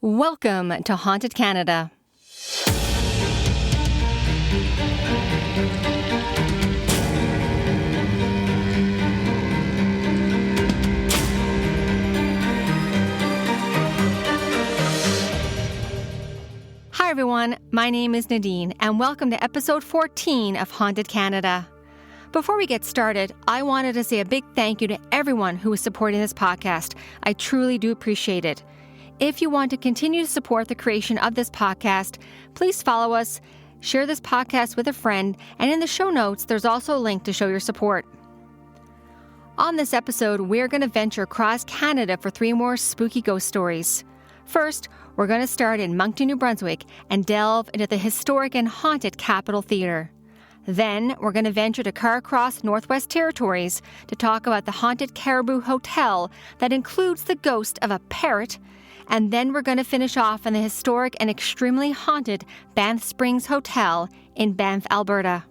Welcome to Haunted Canada. Hi everyone, my name is Nadine and welcome to episode 14 of Haunted Canada. Before we get started, I wanted to say a big thank you to everyone who is supporting this podcast. I truly do appreciate it. If you want to continue to support the creation of this podcast, please follow us, share this podcast with a friend, and in the show notes, there's also a link to show your support. On this episode, we're going to venture across Canada for 3 more spooky ghost stories. First, we're going to start in Moncton, New Brunswick, and delve into the historic and haunted Capitol Theatre. Then, we're going to venture to Carcross, Northwest Territories, to talk about the haunted Caribou Hotel that includes the ghost of a parrot. And then we're going to finish off in the historic and extremely haunted Banff Springs Hotel in Banff, Alberta.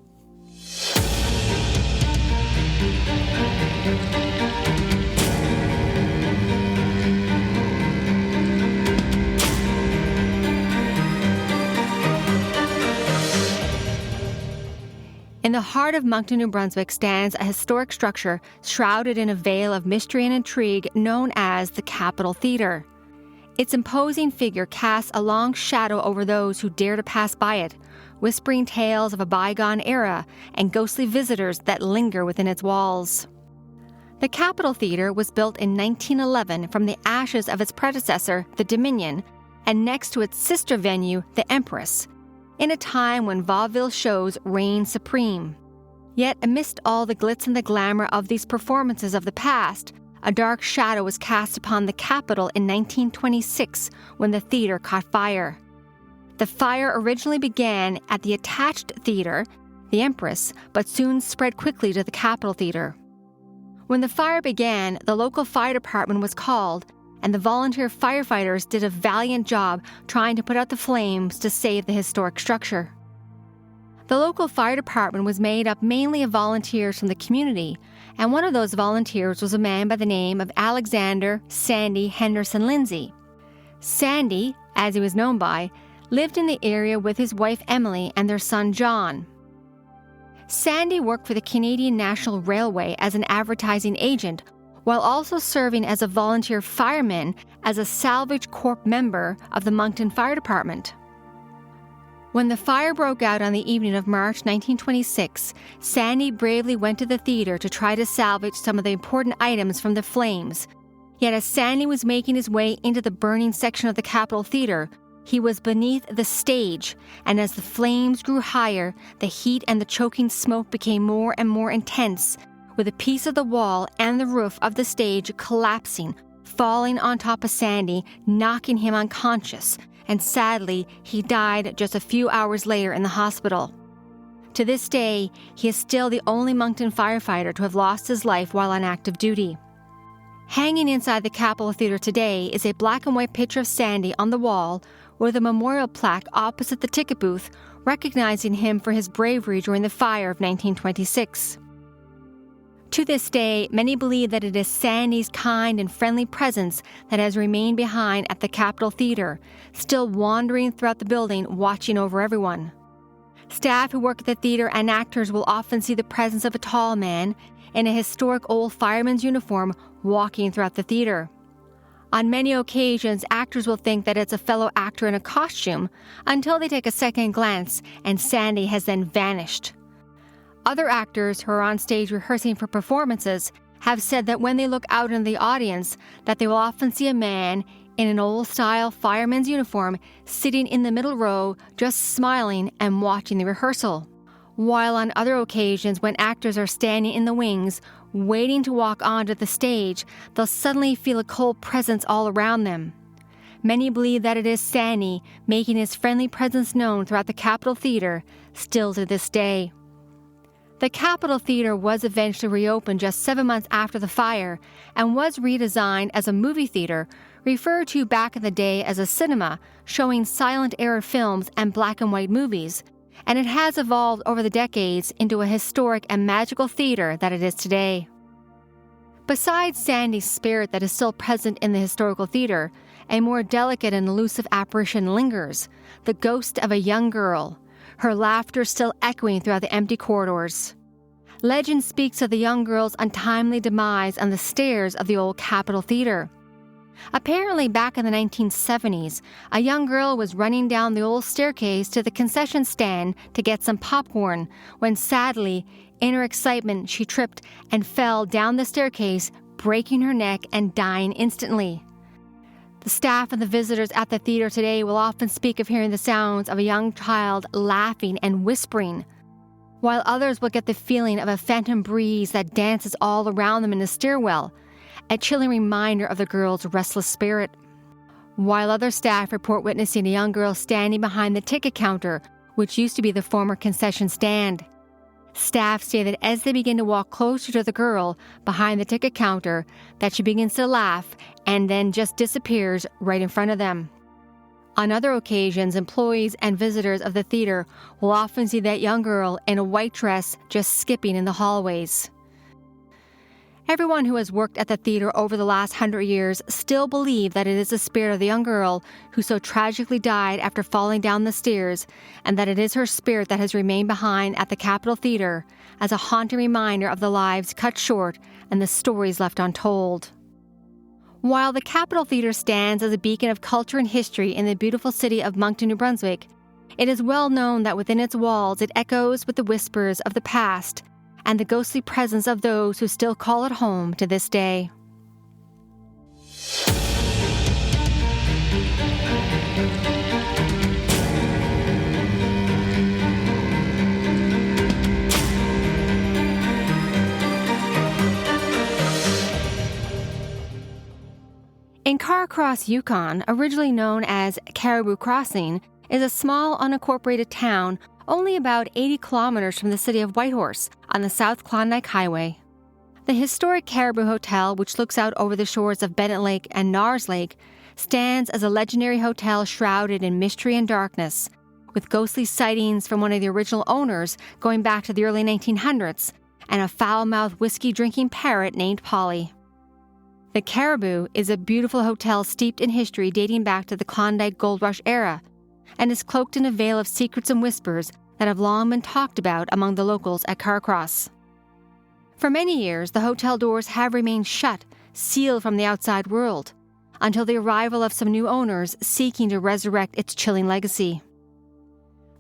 In the heart of Moncton, New Brunswick stands a historic structure shrouded in a veil of mystery and intrigue known as the Capitol Theatre. Its imposing figure casts a long shadow over those who dare to pass by it, whispering tales of a bygone era and ghostly visitors that linger within its walls. The Capitol Theatre was built in 1911 from the ashes of its predecessor, the Dominion, and next to its sister venue, the Empress, in a time when vaudeville shows reigned supreme. Yet amidst all the glitz and the glamour of these performances of the past, a dark shadow was cast upon the Capitol in 1926 when the theater caught fire. The fire originally began at the attached theater, the Empress, but soon spread quickly to the Capitol Theatre. When the fire began, the local fire department was called, and the volunteer firefighters did a valiant job trying to put out the flames to save the historic structure. The local fire department was made up mainly of volunteers from the community, and one of those volunteers was a man by the name of Alexander Sandy Henderson Lindsay. Sandy, as he was known by, lived in the area with his wife Emily and their son John. Sandy worked for the Canadian National Railway as an advertising agent, while also serving as a volunteer fireman as a Salvage Corps member of the Moncton Fire Department. When the fire broke out on the evening of March 1926, Sandy bravely went to the theater to try to salvage some of the important items from the flames. Yet as Sandy was making his way into the burning section of the Capitol Theatre, he was beneath the stage, and as the flames grew higher, the heat and the choking smoke became more and more intense, with a piece of the wall and the roof of the stage collapsing, falling on top of Sandy, knocking him unconscious, and sadly, he died just a few hours later in the hospital. To this day, he is still the only Moncton firefighter to have lost his life while on active duty. Hanging inside the Capitol Theatre today is a black and white picture of Sandy on the wall with a memorial plaque opposite the ticket booth recognizing him for his bravery during the fire of 1926. To this day, many believe that it is Sandy's kind and friendly presence that has remained behind at the Capitol Theatre, still wandering throughout the building, watching over everyone. Staff who work at the theatre and actors will often see the presence of a tall man in a historic old fireman's uniform walking throughout the theatre. On many occasions, actors will think that it's a fellow actor in a costume until they take a second glance and Sandy has then vanished. Other actors who are on stage rehearsing for performances have said that when they look out in the audience, that they will often see a man in an old-style fireman's uniform sitting in the middle row, just smiling and watching the rehearsal. While on other occasions, when actors are standing in the wings, waiting to walk onto the stage, they'll suddenly feel a cold presence all around them. Many believe that it is Sandy making his friendly presence known throughout the Capitol Theatre, still to this day. The Capitol Theatre was eventually reopened just 7 months after the fire and was redesigned as a movie theater, referred to back in the day as a cinema, showing silent-era films and black and white movies, and it has evolved over the decades into a historic and magical theater that it is today. Besides Sandy's spirit that is still present in the historical theater, a more delicate and elusive apparition lingers, the ghost of a young girl, her laughter still echoing throughout the empty corridors. Legend speaks of the young girl's untimely demise on the stairs of the old Capitol Theater. Apparently, back in the 1970s, a young girl was running down the old staircase to the concession stand to get some popcorn when, sadly, in her excitement, she tripped and fell down the staircase, breaking her neck and dying instantly. The staff and the visitors at the theater today will often speak of hearing the sounds of a young child laughing and whispering, while others will get the feeling of a phantom breeze that dances all around them in the stairwell, a chilling reminder of the girl's restless spirit. While other staff report witnessing a young girl standing behind the ticket counter, which used to be the former concession stand. Staff say that as they begin to walk closer to the girl behind the ticket counter, that she begins to laugh and then just disappears right in front of them. On other occasions, employees and visitors of the theater will often see that young girl in a white dress just skipping in the hallways. Everyone who has worked at the theater over the last 100 years still believe that it is the spirit of the young girl who so tragically died after falling down the stairs, and that it is her spirit that has remained behind at the Capitol Theater as a haunting reminder of the lives cut short and the stories left untold. While the Capitol Theater stands as a beacon of culture and history in the beautiful city of Moncton, New Brunswick, it is well known that within its walls it echoes with the whispers of the past and the ghostly presence of those who still call it home to this day. In Carcross, Yukon, originally known as Caribou Crossing, is a small unincorporated town only about 80 kilometers from the city of Whitehorse on the South Klondike Highway. The historic Caribou Hotel, which looks out over the shores of Bennett Lake and Nars Lake, stands as a legendary hotel shrouded in mystery and darkness, with ghostly sightings from one of the original owners going back to the early 1900s, and a foul-mouthed whiskey-drinking parrot named Polly. The Caribou is a beautiful hotel steeped in history dating back to the Klondike Gold Rush era, and is cloaked in a veil of secrets and whispers that have long been talked about among the locals at Carcross. For many years, the hotel doors have remained shut, sealed from the outside world, until the arrival of some new owners seeking to resurrect its chilling legacy.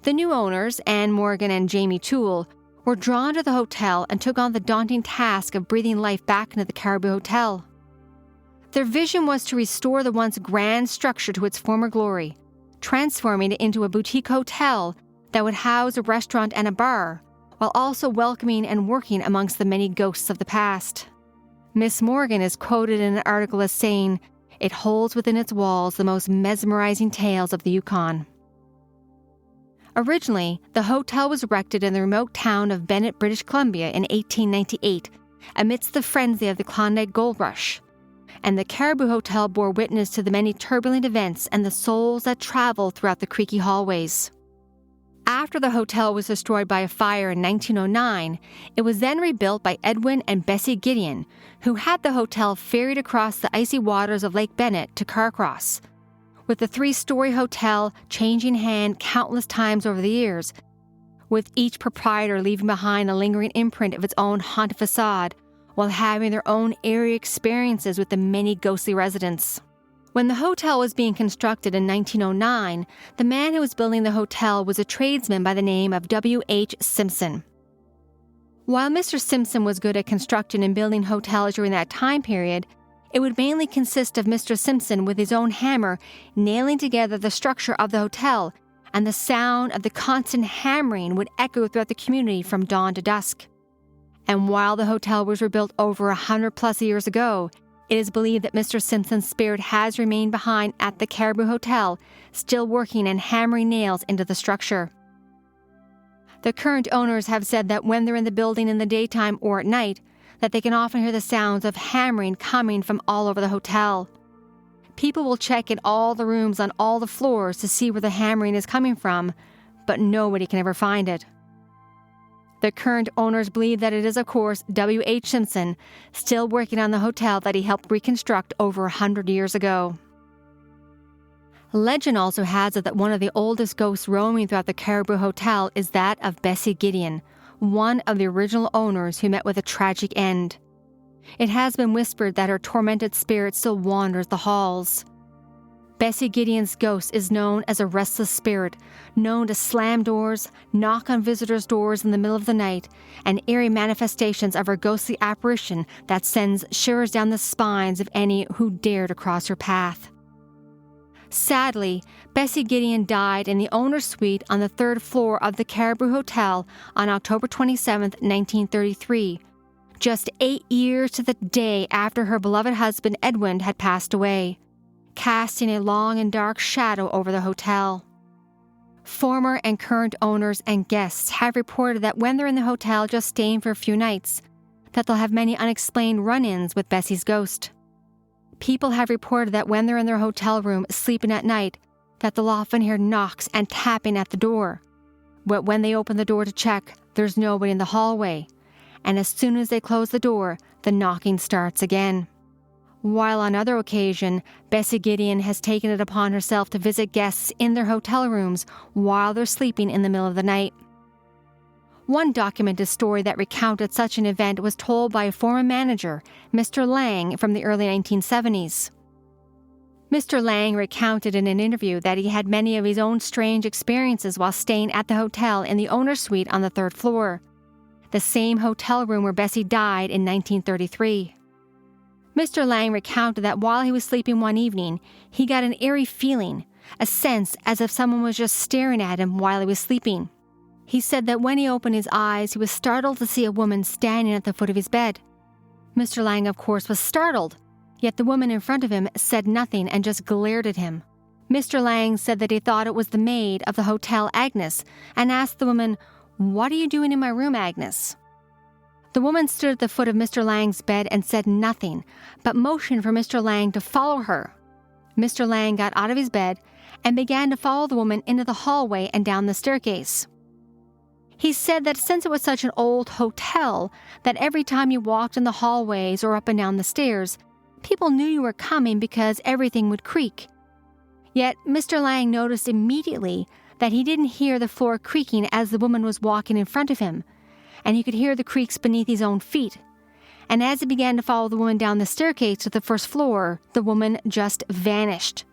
The new owners, Anne Morgan and Jamie Toole, were drawn to the hotel and took on the daunting task of breathing life back into the Caribou Hotel. Their vision was to restore the once grand structure to its former glory, transforming it into a boutique hotel that would house a restaurant and a bar, while also welcoming and working amongst the many ghosts of the past. Miss Morgan is quoted in an article as saying, "It holds within its walls the most mesmerizing tales of the Yukon." Originally, the hotel was erected in the remote town of Bennett, British Columbia in 1898, amidst the frenzy of the Klondike Gold Rush, and the Caribou Hotel bore witness to the many turbulent events and the souls that traveled throughout the creaky hallways. After the hotel was destroyed by a fire in 1909, it was then rebuilt by Edwin and Bessie Gideon, who had the hotel ferried across the icy waters of Lake Bennett to Carcross, with the 3-story hotel changing hand countless times over the years, with each proprietor leaving behind a lingering imprint of its own haunted facade, while having their own eerie experiences with the many ghostly residents. When the hotel was being constructed in 1909, the man who was building the hotel was a tradesman by the name of W.H. Simpson. While Mr. Simpson was good at constructing and building hotels during that time period, it would mainly consist of Mr. Simpson with his own hammer nailing together the structure of the hotel, and the sound of the constant hammering would echo throughout the community from dawn to dusk. And while the hotel was rebuilt over 100+ years ago, it is believed that Mr. Simpson's spirit has remained behind at the Caribou Hotel, still working and hammering nails into the structure. The current owners have said that when they're in the building in the daytime or at night, that they can often hear the sounds of hammering coming from all over the hotel. People will check in all the rooms on all the floors to see where the hammering is coming from, but nobody can ever find it. The current owners believe that it is, of course, W.H. Simpson, still working on the hotel that he helped reconstruct over 100 years ago. Legend also has it that one of the oldest ghosts roaming throughout the Caribou Hotel is that of Bessie Gideon, one of the original owners who met with a tragic end. It has been whispered that her tormented spirit still wanders the halls. Bessie Gideon's ghost is known as a restless spirit, known to slam doors, knock on visitors' doors in the middle of the night, and eerie manifestations of her ghostly apparition that sends shivers down the spines of any who dare to cross her path. Sadly, Bessie Gideon died in the owner's suite on the 3rd floor of the Caribou Hotel on October 27, 1933, just 8 years to the day after her beloved husband Edwin had passed away, casting a long and dark shadow over the hotel. Former and current owners and guests have reported that when they're in the hotel just staying for a few nights, that they'll have many unexplained run-ins with Bessie's ghost. People have reported that when they're in their hotel room sleeping at night, that they'll often hear knocks and tapping at the door. But when they open the door to check, there's nobody in the hallway. And as soon as they close the door, the knocking starts again. While on other occasion, Bessie Gideon has taken it upon herself to visit guests in their hotel rooms while they're sleeping in the middle of the night. One documented story that recounted such an event was told by a former manager, Mr. Lang, from the early 1970s. Mr. Lang recounted in an interview that he had many of his own strange experiences while staying at the hotel in the owner's suite on the 3rd floor, the same hotel room where Bessie died in 1933. Mr. Lang recounted that while he was sleeping one evening, he got an eerie feeling, a sense as if someone was just staring at him while he was sleeping. He said that when he opened his eyes, he was startled to see a woman standing at the foot of his bed. Mr. Lang, of course, was startled, yet the woman in front of him said nothing and just glared at him. Mr. Lang said that he thought it was the maid of the hotel, Agnes, and asked the woman, "What are you doing in my room, Agnes?" The woman stood at the foot of Mr. Lang's bed and said nothing, but motioned for Mr. Lang to follow her. Mr. Lang got out of his bed and began to follow the woman into the hallway and down the staircase. He said that since it was such an old hotel, that every time you walked in the hallways or up and down the stairs, people knew you were coming because everything would creak. Yet Mr. Lang noticed immediately that he didn't hear the floor creaking as the woman was walking in front of him, and he could hear the creaks beneath his own feet. And as he began to follow the woman down the staircase to the 1st floor, the woman just vanished.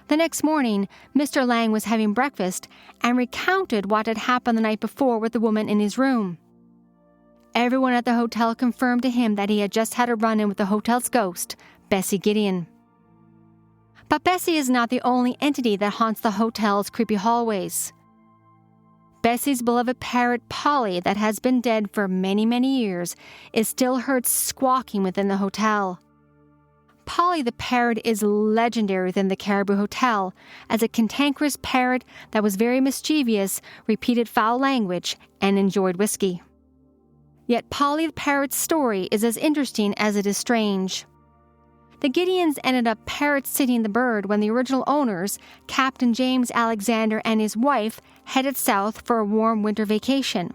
The next morning, Mr. Lang was having breakfast and recounted what had happened the night before with the woman in his room. Everyone at the hotel confirmed to him that he had just had a run-in with the hotel's ghost, Bessie Gideon. But Bessie is not the only entity that haunts the hotel's creepy hallways. Bessie's beloved parrot, Polly, that has been dead for many, many years, is still heard squawking within the hotel. Polly the parrot is legendary within the Caribou Hotel as a cantankerous parrot that was very mischievous, repeated foul language, and enjoyed whiskey. Yet Polly the parrot's story is as interesting as it is strange. The Gideons ended up parrot-sitting the bird when the original owners, Captain James Alexander and his wife, headed south for a warm winter vacation.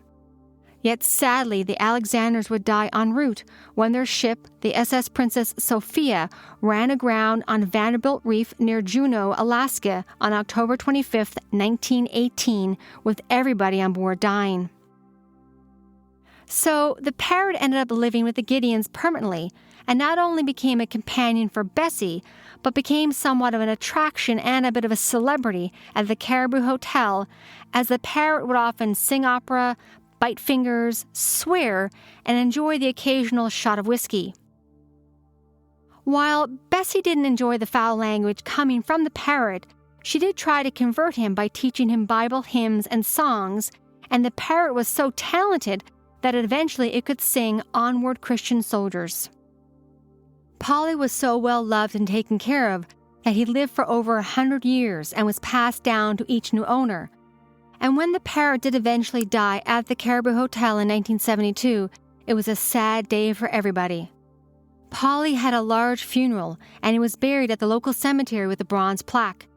Yet sadly, the Alexanders would die en route when their ship, the SS Princess Sophia, ran aground on Vanderbilt Reef near Juneau, Alaska on October 25, 1918, with everybody on board dying. So the parrot ended up living with the Gideons permanently, and not only became a companion for Bessie, but became somewhat of an attraction and a bit of a celebrity at the Caribou Hotel, as the parrot would often sing opera, bite fingers, swear, and enjoy the occasional shot of whiskey. While Bessie didn't enjoy the foul language coming from the parrot, she did try to convert him by teaching him Bible hymns and songs, and the parrot was so talented that eventually it could sing "Onward Christian Soldiers." Polly was so well loved and taken care of that he lived for over 100 years and was passed down to each new owner. And when the parrot did eventually die at the Caribou Hotel in 1972, it was a sad day for everybody. Polly had a large funeral, and he was buried at the local cemetery with a bronze plaque.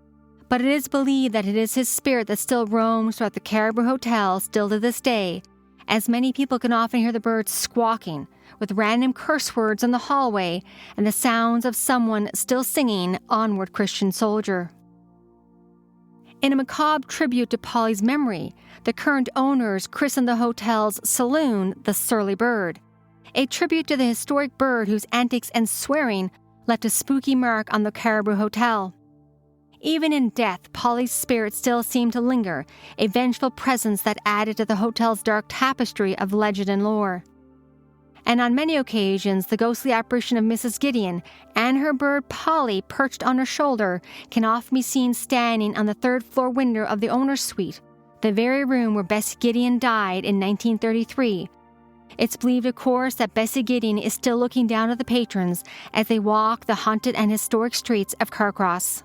But it is believed that it is his spirit that still roams throughout the Caribou Hotel still to this day, as many people can often hear the birds squawking, with random curse words in the hallway and the sounds of someone still singing Onward Christian Soldier. In a macabre tribute to Polly's memory, the current owners christened the hotel's saloon the Surly Bird, a tribute to the historic bird whose antics and swearing left a spooky mark on the Caribou Hotel. Even in death, Polly's spirit still seemed to linger, a vengeful presence that added to the hotel's dark tapestry of legend and lore. And on many occasions, the ghostly apparition of Mrs. Gideon and her bird Polly perched on her shoulder can often be seen standing on the third-floor window of the owner's suite, the very room where Bessie Gideon died in 1933. It's believed, of course, that Bessie Gideon is still looking down at the patrons as they walk the haunted and historic streets of Carcross.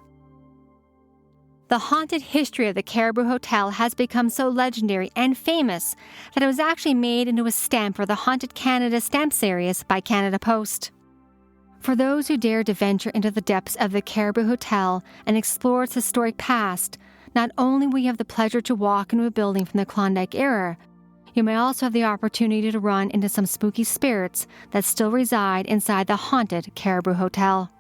The haunted history of the Caribou Hotel has become so legendary and famous that it was actually made into a stamp for the Haunted Canada stamp series by Canada Post. For those who dare to venture into the depths of the Caribou Hotel and explore its historic past, not only will you have the pleasure to walk into a building from the Klondike era, you may also have the opportunity to run into some spooky spirits that still reside inside the haunted Caribou Hotel.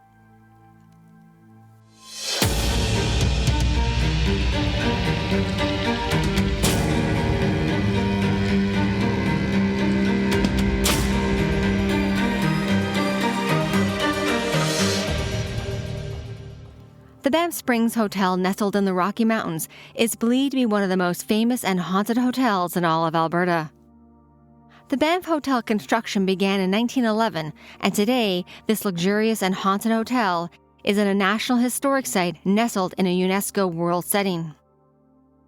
The Banff Springs Hotel, nestled in the Rocky Mountains, is believed to be one of the most famous and haunted hotels in all of Alberta. The Banff Hotel construction began in 1911, and today, this luxurious and haunted hotel is at a National Historic Site nestled in a UNESCO World setting.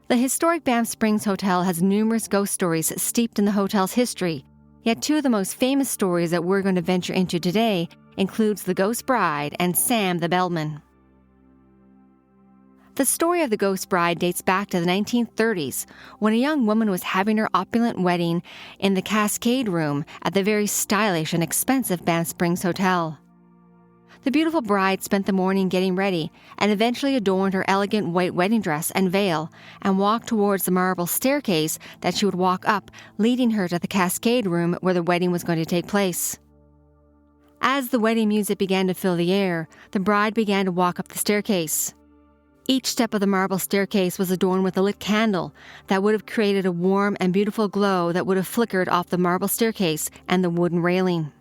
The historic Banff Springs Hotel has numerous ghost stories steeped in the hotel's history, yet two of the most famous stories that we're going to venture into today includes the Ghost Bride and Sam the Bellman. The story of the Ghost Bride dates back to the 1930s, when a young woman was having her opulent wedding in the Cascade Room at the very stylish and expensive Banff Springs Hotel. The beautiful bride spent the morning getting ready and eventually adorned her elegant white wedding dress and veil and walked towards the marble staircase that she would walk up, leading her to the Cascade Room where the wedding was going to take place. As the wedding music began to fill the air, the bride began to walk up the staircase. Each step of the marble staircase was adorned with a lit candle that would have created a warm and beautiful glow that would have flickered off the marble staircase and the wooden railing.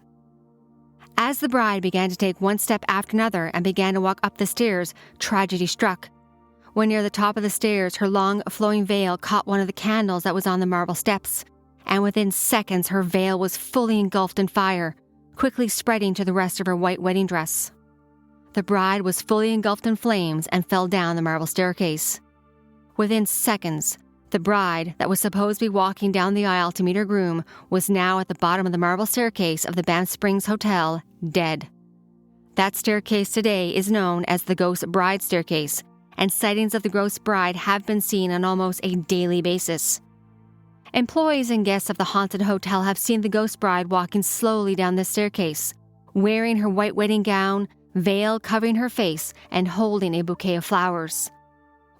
As the bride began to take one step after another and began to walk up the stairs, tragedy struck. When near the top of the stairs, her long, flowing veil caught one of the candles that was on the marble steps, and within seconds her veil was fully engulfed in fire, quickly spreading to the rest of her white wedding dress. The bride was fully engulfed in flames and fell down the marble staircase. Within seconds, the bride, that was supposed to be walking down the aisle to meet her groom, was now at the bottom of the marble staircase of the Banff Springs Hotel, dead. That staircase today is known as the Ghost Bride Staircase, and sightings of the Ghost Bride have been seen on almost a daily basis. Employees and guests of the haunted hotel have seen the Ghost Bride walking slowly down the staircase, wearing her white wedding gown, veil covering her face, and holding a bouquet of flowers.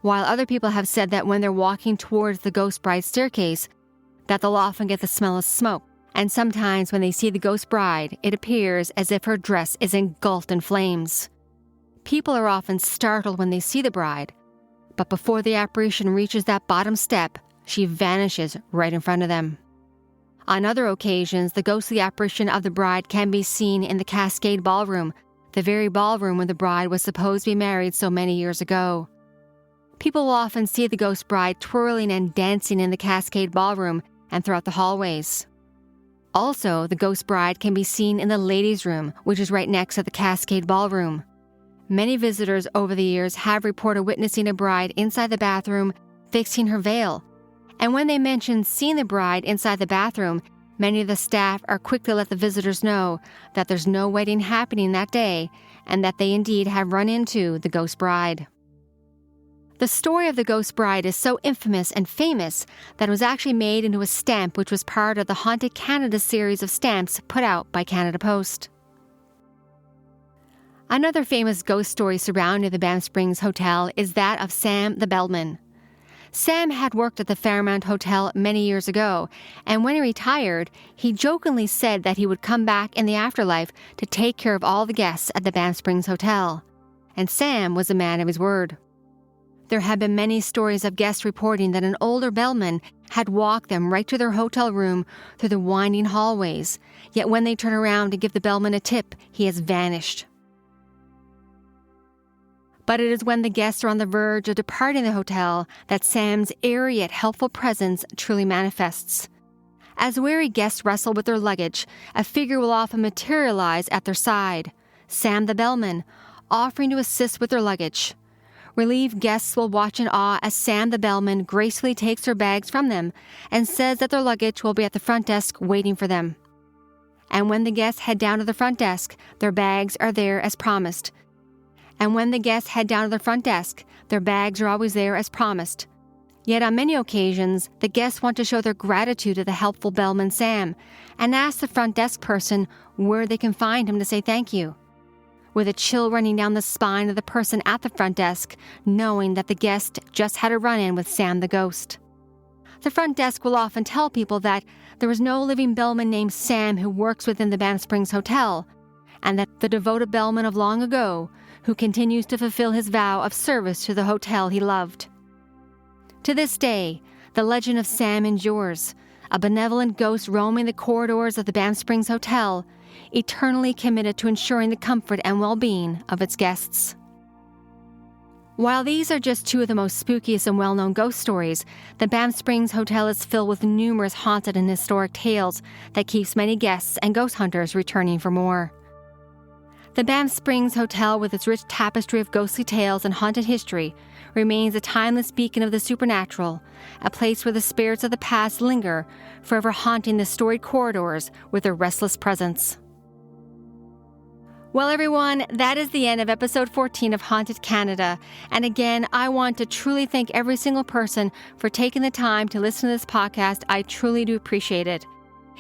While other people have said that when they're walking towards the Ghost Bride staircase, that they'll often get the smell of smoke, and sometimes when they see the Ghost Bride, it appears as if her dress is engulfed in flames. People are often startled when they see the bride, but before the apparition reaches that bottom step, she vanishes right in front of them. On other occasions, the ghostly apparition of the bride can be seen in the Cascade Ballroom, the very ballroom where the bride was supposed to be married so many years ago. People will often see the Ghost Bride twirling and dancing in the Cascade Ballroom and throughout the hallways. Also, the Ghost Bride can be seen in the ladies' room, which is right next to the Cascade Ballroom. Many visitors over the years have reported witnessing a bride inside the bathroom fixing her veil. And when they mention seeing the bride inside the bathroom, many of the staff are quick to let the visitors know that there's no wedding happening that day and that they indeed have run into the Ghost Bride. The story of the Ghost Bride is so infamous and famous that it was actually made into a stamp which was part of the Haunted Canada series of stamps put out by Canada Post. Another famous ghost story surrounding the Banff Springs Hotel is that of Sam the Bellman. Sam had worked at the Fairmount Hotel many years ago, and when he retired, he jokingly said that he would come back in the afterlife to take care of all the guests at the Banff Springs Hotel. And Sam was a man of his word. There have been many stories of guests reporting that an older bellman had walked them right to their hotel room through the winding hallways, yet when they turn around to give the bellman a tip, he has vanished. But it is when the guests are on the verge of departing the hotel that Sam's airy yet helpful presence truly manifests. As weary guests wrestle with their luggage, a figure will often materialize at their side, Sam the bellman, offering to assist with their luggage. Relieved guests will watch in awe as Sam the bellman gracefully takes their bags from them and says that their luggage will be at the front desk waiting for them. And when the guests head down to the front desk, their bags are there as promised. And when the guests head down to the front desk, their bags are always there as promised. Yet on many occasions, the guests want to show their gratitude to the helpful bellman Sam and ask the front desk person where they can find him to say thank you. With a chill running down the spine of the person at the front desk, knowing that the guest just had a run-in with Sam the ghost. The front desk will often tell people that there is no living bellman named Sam who works within the Banff Springs Hotel, and that the devoted bellman of long ago, who continues to fulfill his vow of service to the hotel he loved. To this day, the legend of Sam endures, a benevolent ghost roaming the corridors of the Banff Springs Hotel, eternally committed to ensuring the comfort and well-being of its guests. While these are just two of the most spookiest and well-known ghost stories, the Banff Springs Hotel is filled with numerous haunted and historic tales that keeps many guests and ghost hunters returning for more. The Banff Springs Hotel, with its rich tapestry of ghostly tales and haunted history, remains a timeless beacon of the supernatural, a place where the spirits of the past linger, forever haunting the storied corridors with their restless presence. Well, everyone, that is the end of episode 14 of Haunted Canada. And again, I want to truly thank every single person for taking the time to listen to this podcast. I truly do appreciate it.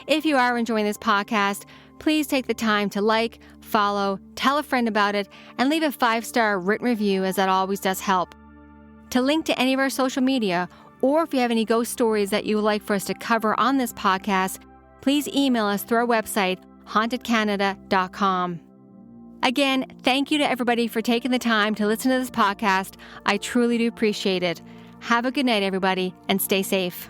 If you are enjoying this podcast, please take the time to like, follow, tell a friend about it, and leave a 5-star written review, as that always does help. To link to any of our social media, or if you have any ghost stories that you would like for us to cover on this podcast, please email us through our website, hauntedcanada.com. Again, thank you to everybody for taking the time to listen to this podcast. I truly do appreciate it. Have a good night, everybody, and stay safe.